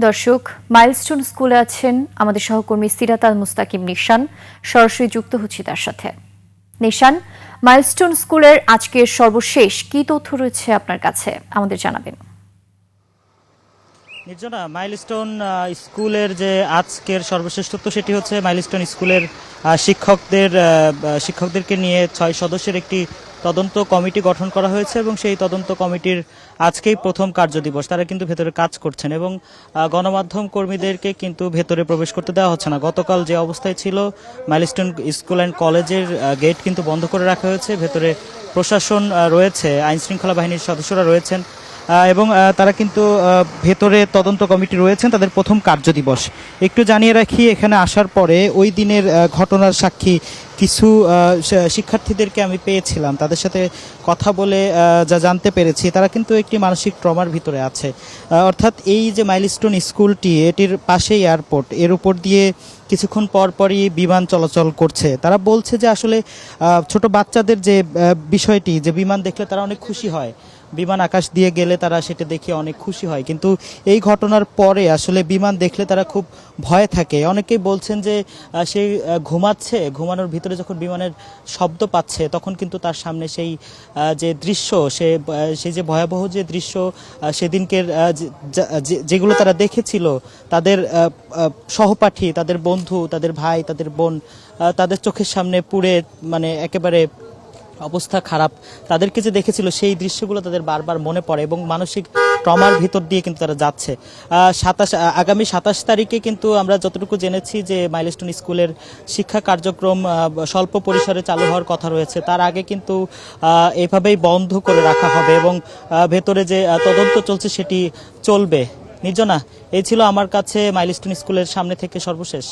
দর্শক, মাইলস্টোন স্কুলে আছেন আমাদের সহকর্মী সিরাত আল মুস্তাকিম নিশান। সরাসরি যুক্ত হচ্ছি তার সাথে। নিশান, মাইলস্টোন স্কুলের আজকের সর্বশেষ কি তথ্য রয়েছে আপনার কাছে, আমাদের জানাবেন। নির্জনা, মাইলস্টোন স্কুলের যে আজকের সর্বশেষ তথ্য সেটি হচ্ছে মাইলস্টোন স্কুলের শিক্ষকদেরকে নিয়ে 6 সদস্যের একটি তদন্ত কমিটি গঠন করা হয়েছে এবং সেই তদন্ত কমিটির আজকেই প্রথম কার্যদিবস। তারা কিন্তু ভেতরে কাজ করছেন এবং গণমাধ্যম কর্মীদেরকে কিন্তু ভেতরে প্রবেশ করতে দেওয়া হচ্ছে না। গতকাল যে অবস্থায় ছিল, মাইলস্টোন স্কুল অ্যান্ড কলেজের গেট কিন্তু বন্ধ করে রাখা হয়েছে। ভেতরে প্রশাসন রয়েছে, আইন শৃঙ্খলা বাহিনীর সদস্যরা রয়েছেন এবং তারা কিন্তু ভেতরে তদন্ত কমিটি রয়েছেন, তাদের প্রথম কার্যদিবস। একটু জানিয়ে রাখি, এখানে আসার পরে ওই দিনের ঘটনার সাক্ষী কিছু শিক্ষার্থীদেরকে আমি পেয়েছিলাম। তাদের সাথে কথা বলে যা জানতে পেরেছি, তারা কিন্তু একটি মানসিক ট্রমার ভিতরে আছে। অর্থাৎ এই যে মাইলস্টোন স্কুলটি, এটির পাশেই এয়ারপোর্ট, এর উপর দিয়ে কিছুক্ষণ পর পরই বিমান চলাচল করছে। তারা বলছে যে আসলে ছোট বাচ্চাদের যে বিষয়টি, যে বিমান দেখলে তারা অনেক খুশি হয়, বিমান আকাশ দিয়ে গেলে তারা সেটা দেখে অনেক খুশি হয়, কিন্তু এই ঘটনার পরে আসলে বিমান দেখলে তারা খুব ভয় থাকে। অনেকেই বলছেন যে সে ঘুমাচ্ছে, ঘুমানোর ভিতরে যখন বিমানের শব্দ পাচ্ছে তখন কিন্তু তার সামনে সেই যে দৃশ্য, সেই যে ভয়াবহ যে দৃশ্য সেদিনকের যেগুলো তারা দেখেছিল, তাদের সহপাঠী, তাদের বন্ধু, তাদের ভাই, তাদের বোন, তাদের চোখের সামনে পুড়ে মানে একেবারে অবস্থা খারাপ, তাদেরকে যে দেখেছিল সেই দৃশ্যগুলো তাদের বারবার মনে পড়ে এবং মানসিক ট্রমার ভিতর দিয়ে কিন্তু তারা যাচ্ছে। আগামী 27 তারিখে কিন্তু আমরা যতটুকু জেনেছি যে মাইলস্টোন স্কুলের শিক্ষা কার্যক্রম স্বল্প পরিসরে চালু হওয়ার কথা রয়েছে। তার আগে কিন্তু এভাবেই বন্ধ করে রাখা হবে এবং ভেতরে যে তদন্ত চলছে সেটি চলবে। নির্জনা, এই ছিল আমার কাছে মাইলস্টোন স্কুলের সামনে থেকে সর্বশেষ।